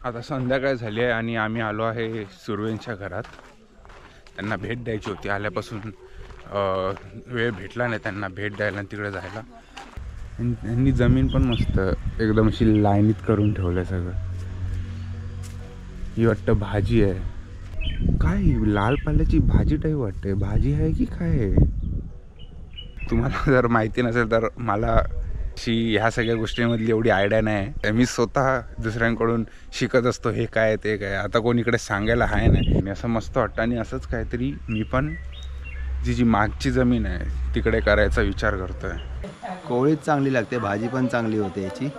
आता संध्याकाळ झाली आहे आणि आम्ही आलो आहे सुर्वेंच्या घरात. त्यांना भेट द्यायची होती. आल्यापासून वेळ भेटला नाही त्यांना भेट द्यायला तिकडे जायला. त्यांनी जमीन पण मस्त एकदम अशी लाईनीत करून ठेवलं सगळं. ही वाटतं भाजी आहे. काय लाल पाल्याची भाजी टाईप वाटते. भाजी आहे की काय आहे? तुम्हाला जर माहिती नसेल तर मला ह्या सगळ्या गोष्टींमधली एवढी आयडिया नाही. मी स्वतः दुसऱ्यांकडून शिकत असतो हे काय ते काय. आता कोणीकडे सांगायला आहे नाही. आणि असं मस्त वाटतं. आणि असंच काहीतरी मी पण जी मागची जमीन आहे तिकडे करायचा विचार करतोय. कोळीच चांगली लागते, भाजी पण चांगली होते याची.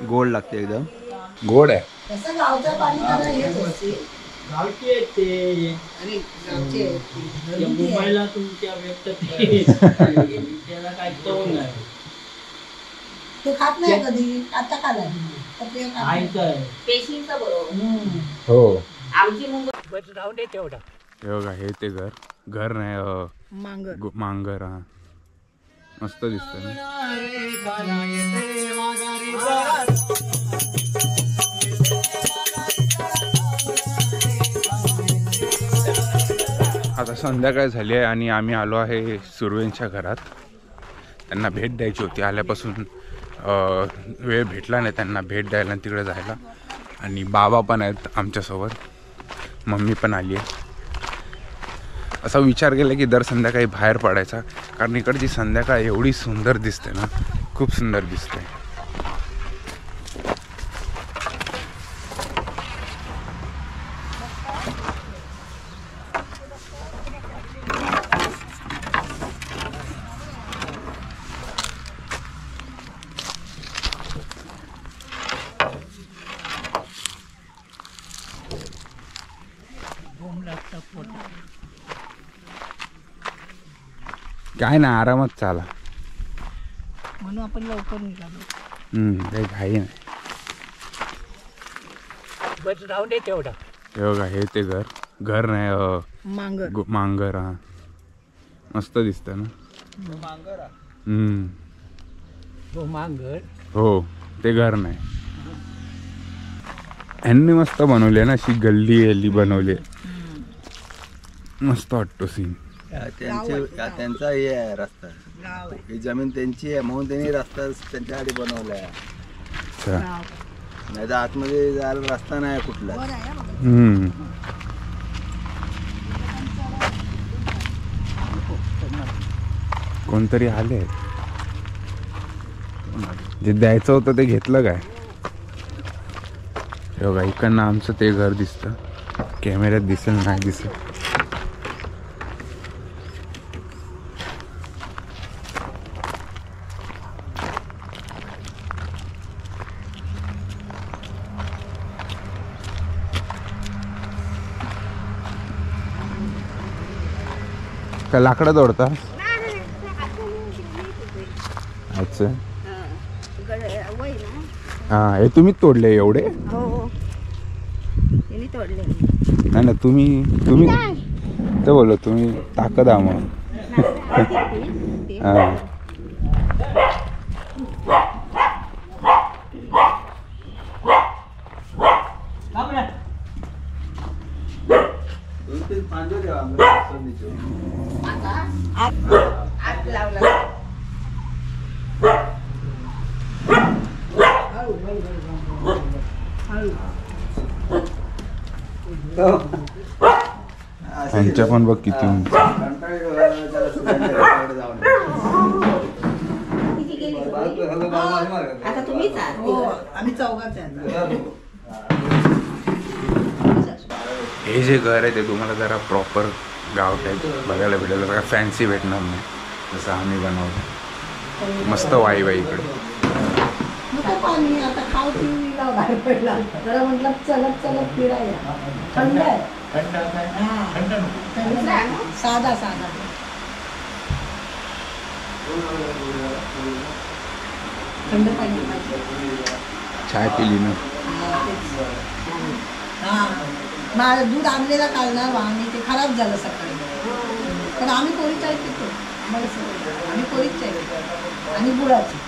गोड लागते एकदम. गोड आहे. मुंबईला तुमच्या व्यक्त त्याला काय तो नाही ते खात नाही कधी. आता खाल्लं पेशींचा बरोबर हो. आमची मुंबई राहून दे तेवढा. हे बघा हे ते घर नाही मांगर. हा मस्त दिसतंय ना. आता संध्याकाळ झाली आहे आणि आम्ही आलो आहे सुर्वेंच्या घरात. त्यांना भेट द्यायची होती. आल्यापासून वेळ भेटला नाही त्यांना भेट द्यायला तिकडे जायला. आणि बाबा पण आहेत आमच्यासोबत. मम्मी पण आली आहे. असा विचार केला की दर संध्याकाळी बाहेर पडायचा. कारण इकडची संध्याकाळ एवढी सुंदर दिसते ना. खूप सुंदर दिसते. काय ना आरामात चाला. म्हणून आपण लवकर निघालो. काही घाई नाही. बस राहून दे तेवढा. हे बघा हे ते घर नाही मांगर. हा मस्त दिसतं ना. मांगर हो ते घर नाही. ह्यांनी मस्त बनवले ना. अशी गल्ली बनवली. मस्त वाटतो सीन. त्यांचा हे आहे रस्ता. ही जमीन त्यांची आहे म्हणून त्यांनी रस्ता त्यांच्यासाठी बनवला आहे. नाही तर आतमध्ये जायला रस्ता नाही कुठला. कोणतरी आले. जे द्यायचं होतं ते घेतलं काय. हे बघा इकडनं आमचं ते घर दिसतं. कॅमेऱ्यात दिसेल नाही दिसेल. का लाकडं तोडता? अच्छा. हा हे तुम्हीच तोडले एवढे? नाही ना तुम्ही तर बोललो तुम्ही ताकद आ मग. हा त्यांच्या पण बघ किती आता तुम्हीच आम्ही चौघाच आहे. हे जे घर आहे ते तुम्हाला जरा प्रॉपर गाव टाईप बघायला भेटेल. काय फॅन्सी भेटणार नाही जसं आम्ही बनवलं. मस्त वाई इकडे. आता खाऊ टीव्हीला बाहेर पडला जरा म्हटलं चलत चलत फिरायला. थंड आहे. साधा साधा थंड पाणी चाय पिली ना. माझं दूध आणलेला काढणार आणि ते खराब झालं सकाळी. पण आम्ही कोरी चाय पितो. आम्हाला सवय. आम्ही कोरीच चाय पितो आणि गुळाची.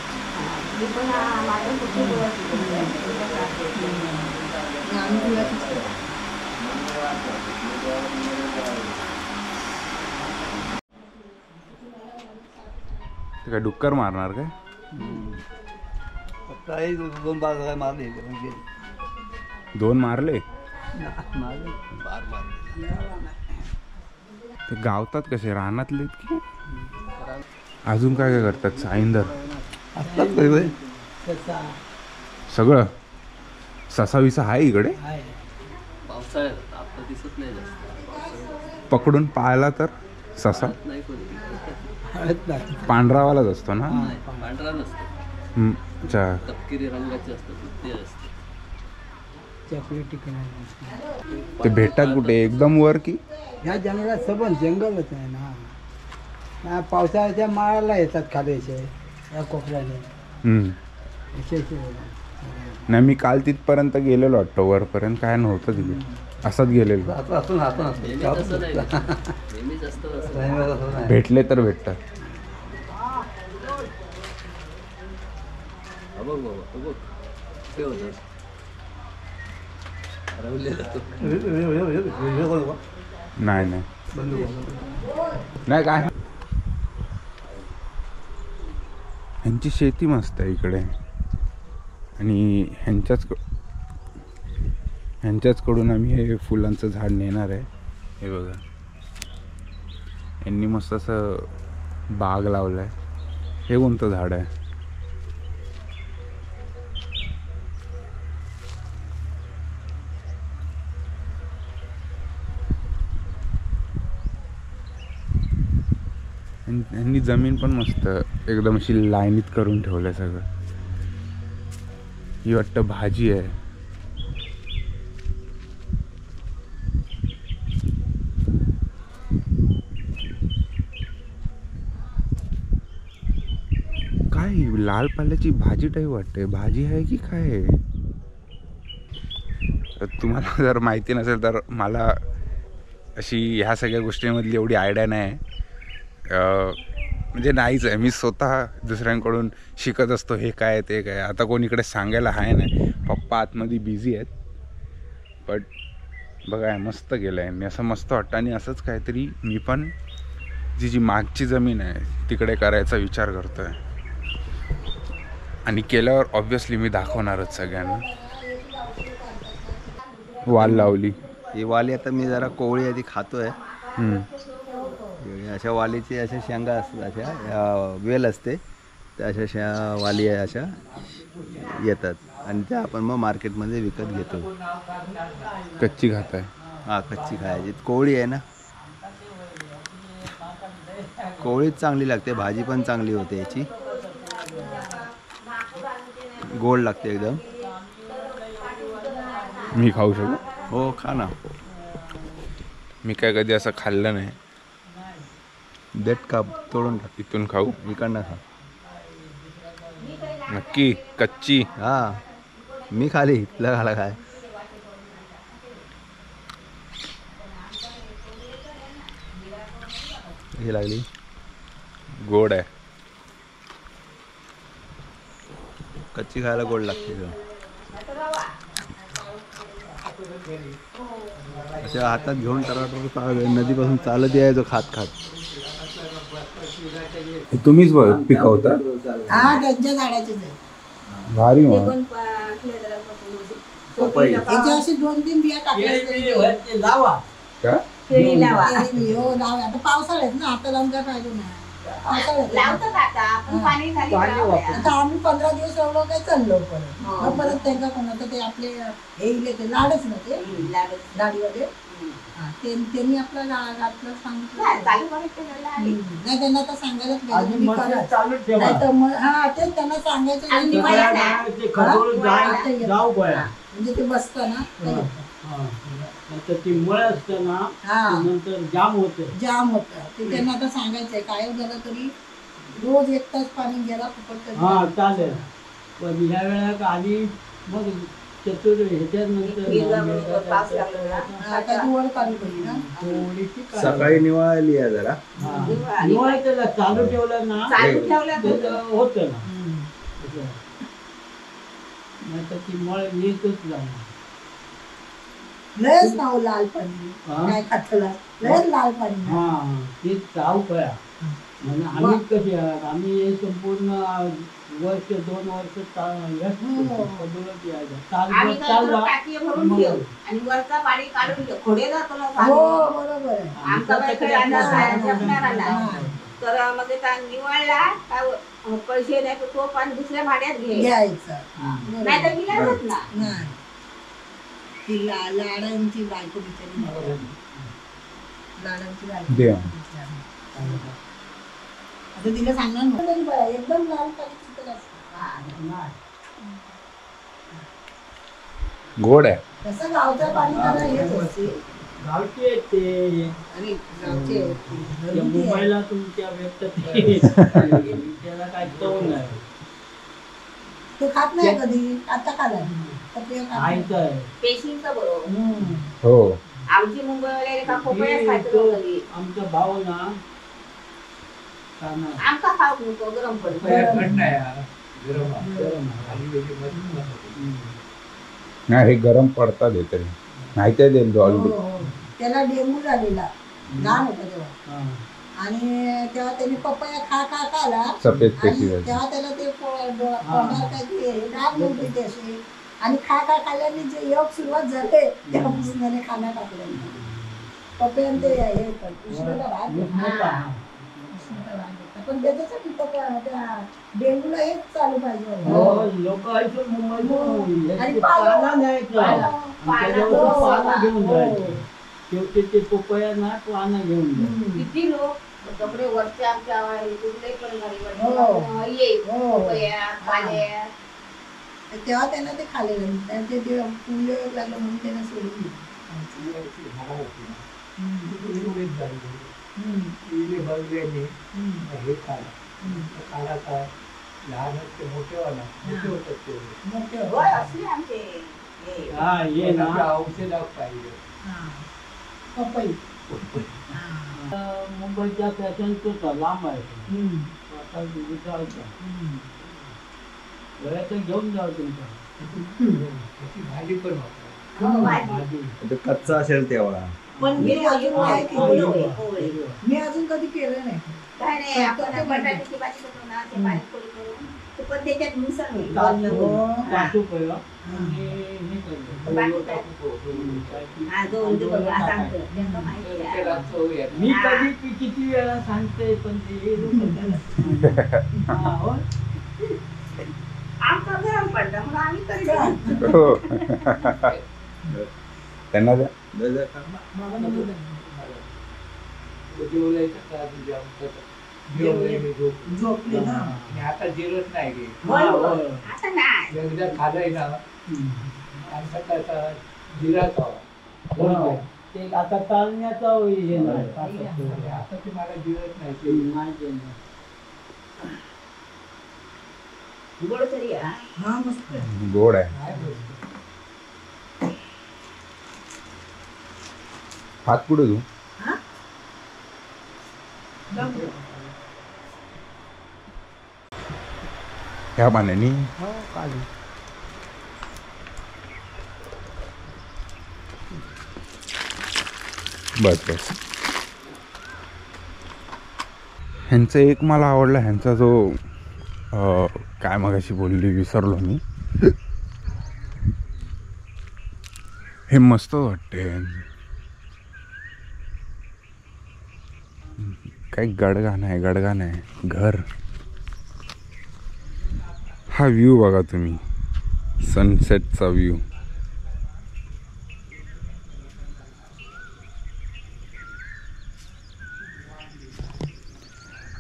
आम्ही गुळाचीच करतो. ते काय डुक्कर मारणार काय? काही 2 बार मारले म्हणजे 2 मारले. मारले बार मारले. ते गावतात कसे, रानातले की अजून काय काय करतात? साईंदर असतात काही सगळं. ससा विसा आहे इकडे. पावसाळ्यात आपलं दिसत नाही जास्त. पकडून पाहिला तर ससा नाही कोणी पांढरावालाच असतो ना. नाही, पांढरा नसतो, अच्छा. तपकिरी रंगाचे असतात ते असते. ते भेटतात कुठे? एकदम वर की ह्या जंगलात सबंध जंगलच आहे ना. पावसाळ्याच्या माळाला येतात खाली असे या कोपऱ्याने. नाही, मी काल तिथपर्यंत गेलेलो वाटतं, वरपर्यंत काय नव्हतं तिथे. असंच गेलेलो. असं नेहमी तसं नाही, नेहमीच असतं असं. भेटले तर भेटतात. बघ बाबा, बघ ते होतं हरवलेलं तो. नाही नाही नाही काय. ह्यांची शेती मस्त आहे इकडे आणि ह्यांच्याचकडून आम्ही हे फुलांचं झाड नेणार आहे. हे बघा, यांनी मस्त असं बाग लावलं आहे. हे कोणतं झाड आहे? यांनी जमीन पण मस्त एकदम अशी लाईनीत करून ठेवलं आहे सगळं. ही वाटतं भाजी आहे. काय लाल पाल्याची भाजी टाईप वाटते. भाजी आहे की काय आहे? तुम्हाला जर माहिती नसेल तर मला अशी ह्या सगळ्या गोष्टींमधली एवढी आयडिया नाही आहे. म्हणजे नाहीच आहे. मी स्वतः दुसऱ्यांकडून शिकत असतो हे काय ते काय. आता कोण इकडे सांगायला आहे नाही. पप्पा आतमध्ये बिझी आहेत. बट बघा मस्त केलं आहे मी. असं मस्त वाटतं. आणि असंच काहीतरी मी पण जी मागची जमीन आहे तिकडे करायचा विचार करतो आहे. आणि केल्यावर ऑब्व्हियसली मी दाखवणारच सगळ्यांना. वाल लावली. ही वाली आता मी जरा कोवळी आधी खातोय. अशा वालीची अशा शेंगा असतात, अशा वेल असते त्या अशा वाली अशा येतात आणि त्या आपण मग मार्केटमध्ये विकत घेतो. कच्ची खाताय? हां, कच्ची खायची. कोवळी आहे ना, कोवळीच चांगली लागते. भाजी पण चांगली होते याची, गोड लागते एकदम. मी खाऊ शकू? हो, खा ना. मी काय कधी असं खाल्लं नाही. देठ का तोडून टाक. इथून खाऊ? इकडनं खा. नक्की? कच्ची? हां, मी खाली इथलं खाला काय. हे लागली. गोड आहे. कच्ची खायला गोड लागते. अशा हातात घेऊन टराटर नदीपासून चालत यायचो खात खात. तुम्हीच पिकवता? हा, त्यांच्या झाडाचेच आहे. भारी. ते मग पण याच्या अशी 2-3 बिया टाकल्या. लावा का? केळी लावा. हो, लावा. आता पावसाळ्यात ना, आता लावून काय फायदा नाही. पावसाळ्यात आता आम्ही 15 दिवस एवढं काय चाललो परत. मग परत त्यांना कोणाचं ते आपले हे इले ते लाडच ना, ते लाडीवाले. हा, त्यांनी आपला घातलं सांगितलं. नाही, त्यांना आता सांगायलाच पाहिजे. मी करत. चालू ठेवा. नाही तर मग हा, तेच त्यांना सांगायचं. म्हणजे ते बसतं ना, ती मळ असतं ना, हा, नंतर जाम होते. जाम होतं. ते त्यांना आता सांगायचंय. काय झालं तरी रोज 1 तास पाणी गेला फुकट. हा, चालेल. पण ह्या वेळेला आधी मग चतुर ह्याच्यानंतर वर पाणी पडली ना. थोडीशी सकाळी निवाळली आहे जरा. निवाळ त्याला चालू ठेवलं ना, त्याचं होतं ना. नाही तर ती मळ येतच जाणार. लयच नाव लाल पाणी हा? काय खातला लयच लाल पाणी हा ते चाव करा म्हणजे आम्ही कसे आहात आम्ही हे संपूर्ण वर्ष 2 वर्ष बदलत यायचं आम्ही तासभर काय चालला करू, टाकी भरून मग ठेवू आणि वरचा पाणी काढून घेऊ खोडेला तुला हो सांगू. बरोबर आहे आमचा बाई काही अंदाज नाही, जपणारा नाही. तर मग ते ताण निवळला काय पैसे नाही तर तो पाणी दुसऱ्या भाड्यात घे घ्यायचं नाही तर मिळालच ना. नाही ती लाडांची बायको बिचारी लाडांची बायको देव. आता तिला सांगणार ना तरी बरं एकदम लाल पाणी तिथं असतं. गोड आहे. तसं गावचं पाणी जरा हेच असते गावचे आहेत ते अरे गावचे आहेत ते, त्या घरगुती आहेत. मुंबईला तुमच्या व्यक्त त्याला काय चव नाही. तू खात नाही कधी आता खाला तर ते खात नाही. खायचं आहे पेशींचं बरोबर. हम्म. हो. आमची मुंबई वगैरे का खोपड्याच हे खायचं तो कधी आमचा भाऊ ना खाणार. आमका खाऊ नको गरम पडतो. गरम आहे. नाही हे गरम पडतात हे तरी माहिती आहे देईल हो, ऑलरेडी. हो. त्याला डेंगू झालेला लहान होता तेव्हा हा. आणि तेव्हा त्याने पपया खा आला सफेद पेशी आणि झाली. तेव्हा त्याला ते तोंडावर काय ते डाग नव्हती ते अशी आणि खाल्ल्याने जे योग सुरुवात झाले तेव्हापासून त्याने खाणं टाकलं पपयान ते हे होतं, उष्णता बाहेर मोठा. पडते. उष्णता बाहेर पडते. पण त्याच्यासाठी त्या डेंगूला हेच चालू पाहिजे हो होतं. लोक ऐकून मुंबईत आणि पाला- पाला न्यायचा त्याच्यावर हो, पाला घेऊन हो. जायचं. शेवटी ते पपया ना पानं घेऊन जायचं. हम्म. किती लोक कपडे वरचे आमच्या कुठले पण हो. गाडीवर ये हो. पपया, पाल्या. तेव्हा त्यांना ते खाल्लेलं त्यांचे ते पुढे लागलं म्हणून त्यांना सोडून दिलं. हम्म. मोठे होते. होय, असले आमचे हे. हा ये ना हा. पपई. मुंबईच्या फॅशन तो लांब आहे हम्म. आता विचारायचं हम्म. वेळाचं घेऊन जाऊ तुमच्या हो, भाजी. भाजी. ते कच्चा असेल तेव्हा पण हे अजून काय केलं नाही. होय. मी अजून कधी केलं नाही काय नाही आपण बटाट्याची भाजी करतो ना ते बारीक करून करून ते पण त्याच्यात मिसळ नाही. काजू काजू पहिलं आणि हे केलं. बाकी काय? हा, दोन दिवस सांगतो त्यांना माहिती आहे. मी कधी किती वेळा सांगते पण ते हा, हो. आमचं गरम पडतं म्हणून आम्ही करतो. हो. त्यांना द्या. बाबा नको द्या. झोपले ना आता जिरत नाही गे होय, हा, होय. होय. आता नाही. एकदा खाल्लंय ना आणि सकाळचा जिराच हवा हो. ते आता चालण्याचा हे नाही. आता ते मला जिरत नाही ते नाही देणार. गोड तरी आहे. हा मस्त आहे. गोड आहे. नाही बोलत. हात पुढे तू हा? ह्या पाण्याने हो काढू. बस बस. ह्यांचं एक मला आवडलं ह्यांचा जो काय मगाशी बोलली विसरलो मी. हे मस्त वाटते. काय गडगाणं आहे गडगाणं आहे घर. हा व्ह्यू बघा तुम्ही सनसेटचा व्ह्यू.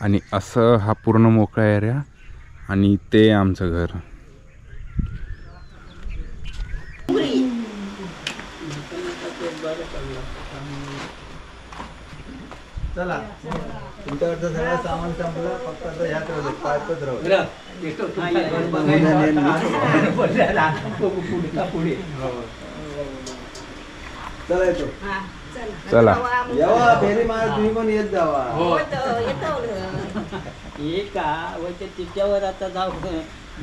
आणि असं हा पूर्ण मोकळा एरिया आणि ते आमचं घर. चला तुमच्याकडचं सगळं सामान संपलं फक्त आता ह्या पायपच राहू. चला येतो. हा, चला. चला. तेव्हा आम्ही- यावा फेरी मार तुम्ही पण येत जावा. हो, तर येतो. हे का व ते तिच्यावर आता जाऊ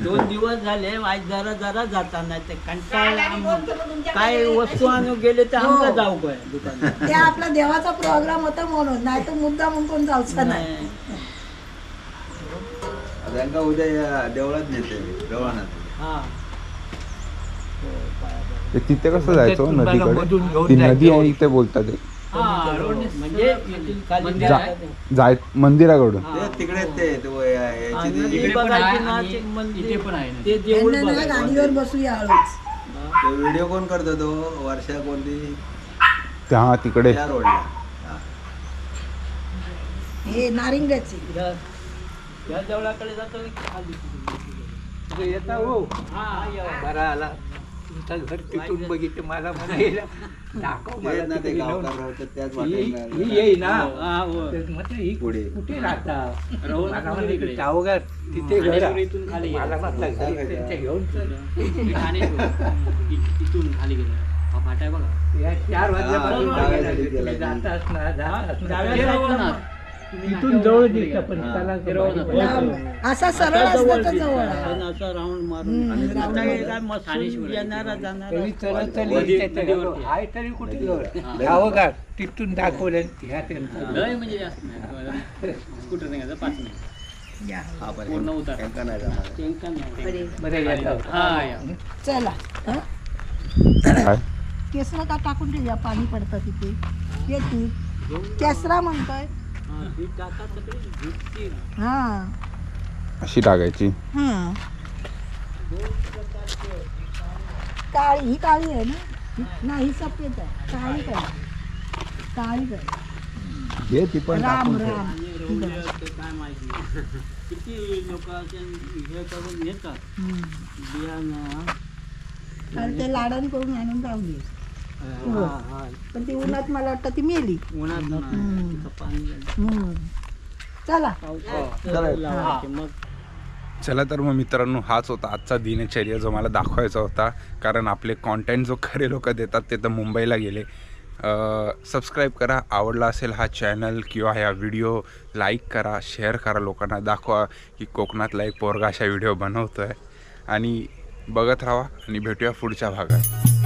2 दिवस झाले आज जरा जरा जाता नाही ते कंटाळला आणि दोन किलो तुमच्याकडे काय गेले वस्तू आणू गेले तर आमका जाऊ काय दुकानात ते आपला देवाचा प्रोग्राम होता म्हणून नाही तर मुद्दा म्हणून कोण जाऊचा नाही. त्यांना उद्या या देवळात नेते देवळात. हा ते तिथे कसं जायचं नदीकडे? ती नदी आहे इथे बोलतात ते. म्हणजे इथून खाली जाय मंदिराकडून. ते तिकडे ते याची ती- इकडे बघायची ना ते मंदिर पण आहे ते देऊळ यांना ना बघायचं. गाडीवर बसूया हळूच. तो व्हिडिओ कोण करतो तो वर्षा कोणती त्या तिकडे त्या रोडला. हा. हे नारिंगाची त्या देवळाकडे जातो खाली येता हो हा बरा आला तुमचं घर तिथून बघितलं मला म्हणायला दाखव तेच मला ना ते तिकडे गावकार नेऊन. राहतात त्याच ही वाटेला. येई ना हा, हो. तर म्हटलं ही पुढे. कुठे राहता रवळ मला नगर म्हणे इकडे. जावगार तिथे घर आहे. इथून खाली मला म्हटलं घरी त्यांच्या घेऊन चल. इथून खाली गेलं हा फाटा आहे बघा या 4 वाजल्यापासून हा, बघायला डाव्या तिकडे साईडला जात असणार जात असणार. डाव्या साईडला इथून जवळ दिसतं पण त्याला लांब. असा सरळ असलं तर जवळ आहे. पण असं राऊंड मारून आणि आता हे काय मस्त येणारा जाणारा तरी चला चल नदी- त्याच्या नदीवरती. आहे तरी कुठे जवळ गावगार तिथून दाखवलं ह्या त्यांचं लय म्हणजे जास्त नाही स्कूटर नाही घ्यायचं 5 मिनिट या. हा, पण पूर्ण उतार. त्यांका नाही जाणार. टँकर नाही. बरं येतं. हा या. चला हं? काय केसरा का टाकून ठेवूया पाणी पडतं तिथे येते केसरा म्हणतोय. हा, ही टाका सगळी झुकती. हा अशी टाकायची? हा काळी ही काळी आहे ना नाही ही सफेद आहे काळी काय काळी काय हे ती पण राम टाकून ठेव. राम आणि रवळ्या ते काय माहिती किती लोक हे करून येतात हम्म. बियाणं आणि ते लाडण करून आणून लावली हा, हा. पण ती उन्हात मला वाटतं ती मेली. उन्हात नाही. तिथं पाणी जाईल. हम्म. चला पावसाळ्यात लावायचे. मग चला तर मग मित्रांनो, हाच होता आजचा दिनचर्या जो मला दाखवायचा होता. कारण आपले कॉन्टेंट जो खरे लोक देतात ते तर मुंबईला गेले. सबस्क्राईब करा, आवडला असेल हा चॅनल किंवा ह्या व्हिडिओ लाईक करा, शेअर करा, लोकांना दाखवा की कोकणातला एक पोरगा अशा व्हिडिओ बनवतो आहे. आणि बघत राहा आणि भेटूया पुढच्या भागात.